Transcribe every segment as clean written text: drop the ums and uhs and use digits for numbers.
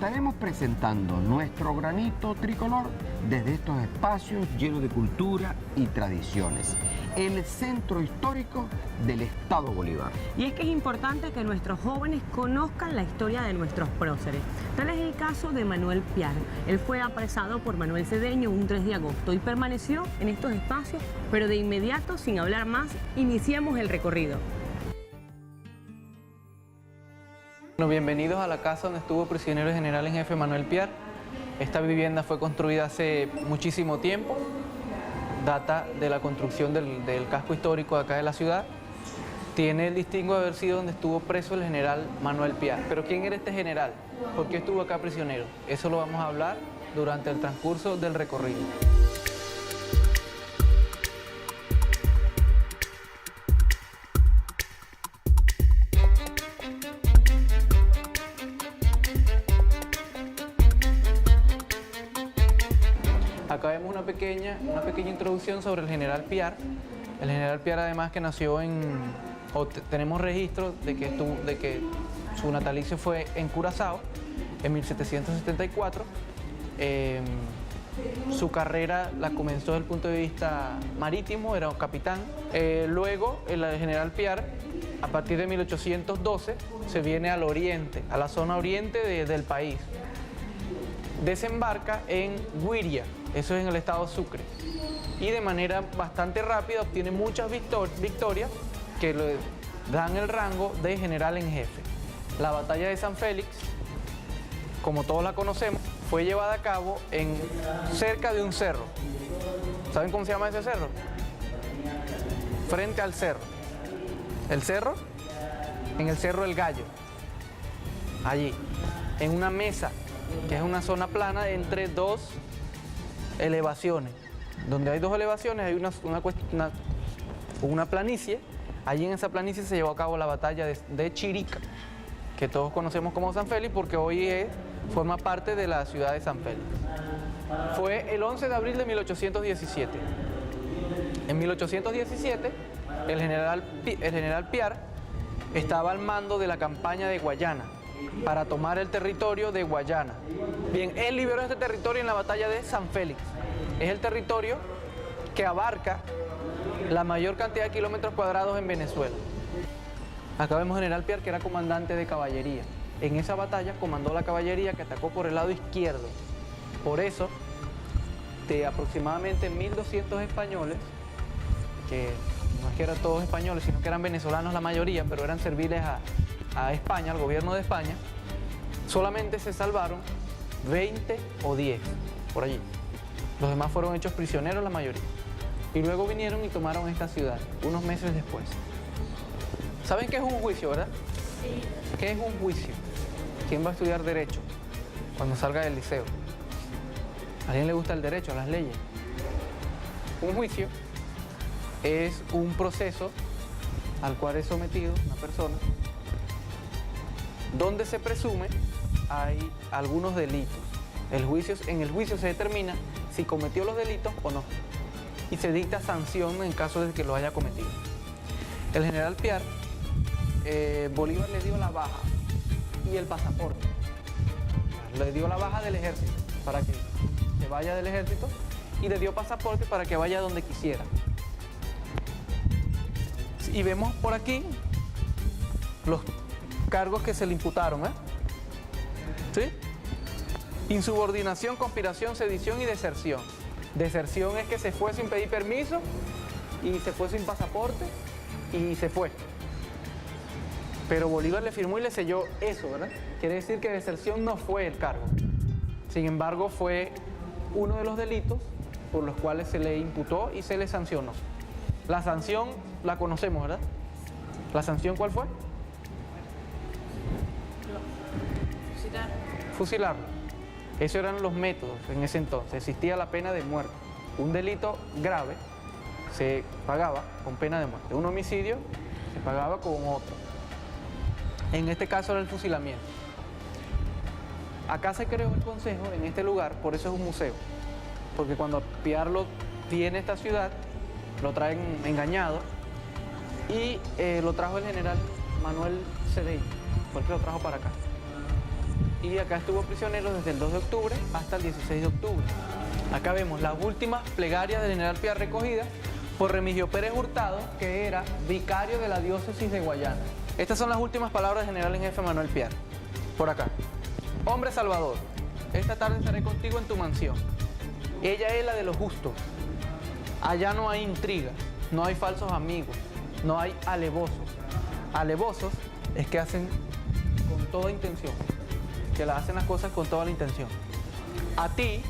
estaremos presentando nuestro granito tricolor desde estos espacios llenos de cultura y tradiciones, el centro histórico del Estado Bolívar. Y es que es importante que nuestros jóvenes conozcan la historia de nuestros próceres. Tal es el caso de Manuel Piar. Él fue apresado por Manuel Cedeño un 3 de agosto y permaneció en estos espacios, pero de inmediato, sin hablar más, iniciamos el recorrido. Bueno, bienvenidos a la casa donde estuvo prisionero general en jefe Manuel Piar. Esta vivienda fue construida hace muchísimo tiempo, data de la construcción del casco histórico de acá de la ciudad. Tiene el distingo de haber sido donde estuvo preso el general Manuel Piar. Pero ¿quién era este general? ¿Por qué estuvo acá prisionero? Eso lo vamos a hablar durante el transcurso del recorrido. Acá vemos una pequeña introducción sobre el general Piar. El general Piar, además, que nació tenemos registros de que su natalicio fue en Curazao en 1774. Su carrera la comenzó desde el punto de vista marítimo, era un capitán. Luego, el general Piar, a partir de 1812, se viene al oriente, a la zona oriente del país. Desembarca en Güiria, eso es en el estado Sucre, y de manera bastante rápida obtiene muchas victorias que le dan el rango de general en jefe. La batalla de San Félix, como todos la conocemos, fue llevada a cabo cerca de un cerro. ¿Saben cómo se llama ese cerro? Frente al cerro. El cerro, en el Cerro del Gallo, allí, en una mesa, que es una zona plana entre dos elevaciones. Donde hay dos elevaciones hay una planicie. Allí en esa planicie se llevó a cabo la batalla de Chirica, que todos conocemos como San Félix porque hoy forma parte de la ciudad de San Félix. Fue el 11 de abril de 1817. En 1817 el general Piar estaba al mando de la campaña de Guayana para tomar el territorio de Guayana. Bien, él liberó este territorio en la batalla de San Félix. Es el territorio que abarca la mayor cantidad de kilómetros cuadrados en Venezuela. Acá vemos al general Piar, que era comandante de caballería. En esa batalla comandó la caballería que atacó por el lado izquierdo. Por eso, de aproximadamente 1.200 españoles, que no es que eran todos españoles, sino que eran venezolanos la mayoría, pero eran serviles a España, al gobierno de España, solamente se salvaron 20 o 10, por allí. Los demás fueron hechos prisioneros, la mayoría. Y luego vinieron y tomaron esta ciudad, unos meses después. ¿Saben qué es un juicio, verdad? Sí. ¿Qué es un juicio? ¿Quién va a estudiar Derecho cuando salga del liceo? ¿A alguien le gusta el derecho, las leyes? Un juicio es un proceso al cual es sometido una persona donde se presume hay algunos delitos. En el juicio se determina si cometió los delitos o no, y se dicta sanción en caso de que lo haya cometido. El general Piar, Bolívar le dio la baja y el pasaporte. Le dio la baja del ejército para que se vaya del ejército y le dio pasaporte para que vaya donde quisiera. Y vemos por aquí los cargos que se le imputaron, ¿sí? Insubordinación, conspiración, sedición y deserción. Deserción es que se fue sin pedir permiso y se fue sin pasaporte y se fue. Pero Bolívar le firmó y le selló eso, ¿verdad? Quiere decir que deserción no fue el cargo. Sin embargo, fue uno de los delitos por los cuales se le imputó y se le sancionó. La sanción la conocemos, ¿verdad? ¿La sanción cuál fue? Fusilarlo. Esos eran los métodos en ese entonces. Existía la pena de muerte. Un delito grave se pagaba con pena de muerte. Un homicidio se pagaba con otro. En este caso era el fusilamiento. Acá se creó el consejo en este lugar, por eso es un museo. Porque cuando Piar viene a esta ciudad, lo traen engañado y lo trajo el general Manuel Cedeño, fue el que lo trajo para acá. y acá estuvo prisionero desde el 2 de octubre hasta el 16 de octubre. Acá vemos las últimas plegarias del general Piar recogidas por Remigio Pérez Hurtado, que era vicario de la diócesis de Guayana. Estas son las últimas palabras del general en jefe Manuel Piar. Por acá. Hombre Salvador, esta tarde estaré contigo en tu mansión. Ella es la de los justos. Allá no hay intriga, no hay falsos amigos, no hay alevosos. Alevosos es que hacen con toda intención, que la hacen las cosas con toda la intención. A ti,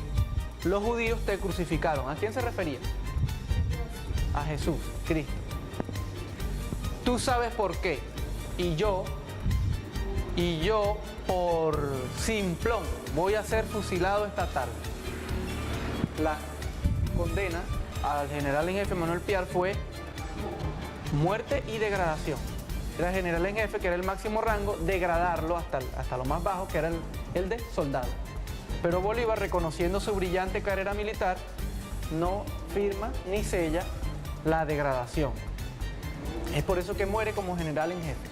los judíos te crucificaron. ¿A quién se refería? A Jesús, Cristo. Tú sabes por qué. Y yo, por simplón, voy a ser fusilado esta tarde. La condena al general en jefe Manuel Piar fue muerte y degradación. Era el general en jefe, que era el máximo rango, degradarlo hasta lo más bajo, que era el de soldado. Pero Bolívar, reconociendo su brillante carrera militar, no firma ni sella la degradación. Es por eso que muere como general en jefe.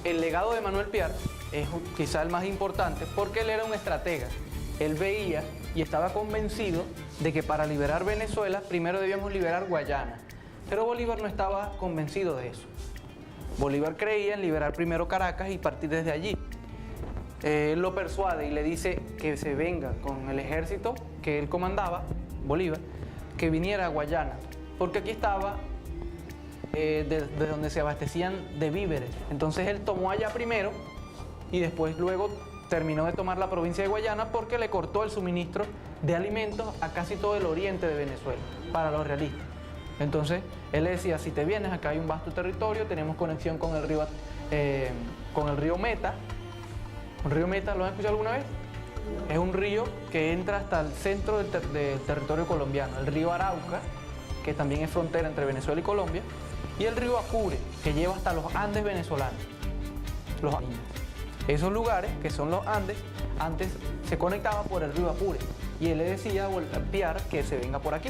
El legado de Manuel Piar es quizá el más importante porque él era un estratega. Él veía y estaba convencido de que para liberar Venezuela primero debíamos liberar Guayana. Pero Bolívar no estaba convencido de eso. Bolívar creía en liberar primero Caracas y partir desde allí. Él lo persuade y le dice que se venga con el ejército que él comandaba, Bolívar, que viniera a Guayana, porque aquí estaba de donde se abastecían de víveres. Entonces él tomó allá primero y después luego terminó de tomar la provincia de Guayana porque le cortó el suministro de alimentos a casi todo el oriente de Venezuela, para los realistas. Entonces él le decía, si te vienes, acá hay un vasto territorio, tenemos conexión con el río Meta. ¿El río Meta lo han escuchado alguna vez? Es un río que entra hasta el centro del territorio colombiano. El río Arauca, que también es frontera entre Venezuela y Colombia, y el río Apure, que lleva hasta los Andes venezolanos. Los Andes. Esos lugares, que son los Andes, antes se conectaban por el río Apure, y él le decía a Piar que se venga por aquí.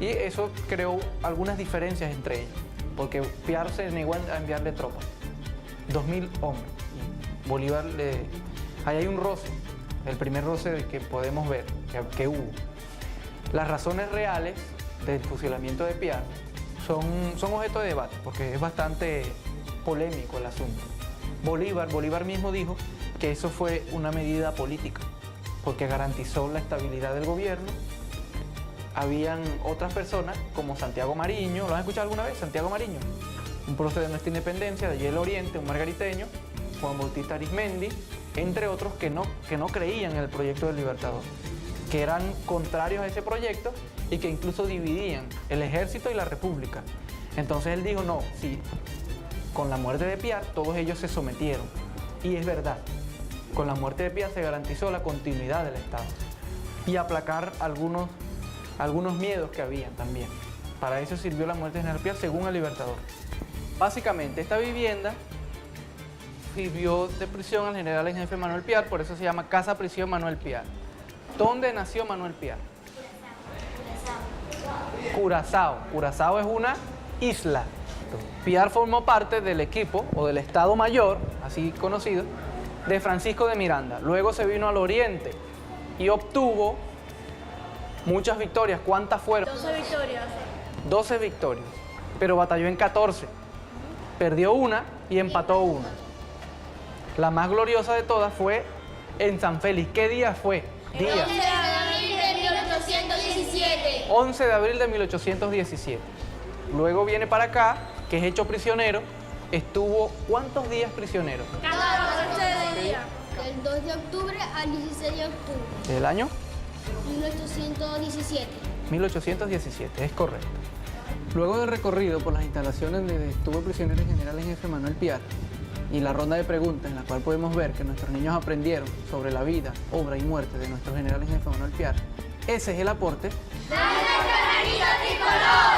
Y eso creó algunas diferencias entre ellos, porque Piar se negó a enviarle tropas. 2.000 hombres. Bolívar ahí hay un roce, el primer roce que podemos ver, que hubo. Las razones reales del fusilamiento de Piar son objeto de debate, porque es bastante polémico el asunto. Bolívar mismo dijo que eso fue una medida política, porque garantizó la estabilidad del gobierno. Habían otras personas, como Santiago Mariño, ¿lo han escuchado alguna vez? Santiago Mariño, un prócer de nuestra independencia, de allí del Oriente, un margariteño, Juan Bautista Arismendi, entre otros que no creían en el proyecto del Libertador, que eran contrarios a ese proyecto y que incluso dividían el ejército y la república. Entonces él dijo, no, sí, con la muerte de Piar todos ellos se sometieron. Y es verdad, con la muerte de Piar se garantizó la continuidad del Estado y aplacar algunos miedos que habían también. Para eso sirvió la muerte de General Piar según el Libertador. Básicamente esta vivienda sirvió de prisión al general en jefe Manuel Piar, por eso se llama Casa Prisión Manuel Piar. ¿Dónde nació Manuel Piar? Curazao. Curazao es una isla. Piar formó parte del equipo o del Estado Mayor, así conocido, de Francisco de Miranda. Luego se vino al oriente y obtuvo muchas victorias. ¿Cuántas fueron? 12 victorias. 12 victorias, pero batalló en 14. Perdió una y empató una. La más gloriosa de todas fue en San Félix. ¿Qué día fue? El 11 de abril de 1817. 11 de abril de 1817. Luego viene para acá, que es hecho prisionero. Estuvo, ¿cuántos días prisionero? 14 días. Del 2 de octubre al 16 de octubre, ¿Del año? 1817. 1817, es correcto. Luego del recorrido por las instalaciones donde estuvo prisionero el general en jefe Manuel Piar y la ronda de preguntas en la cual podemos ver que nuestros niños aprendieron sobre la vida, obra y muerte de nuestro general en jefe Manuel Piar, ese es el aporte ¡Dale nuestro granito tricolor!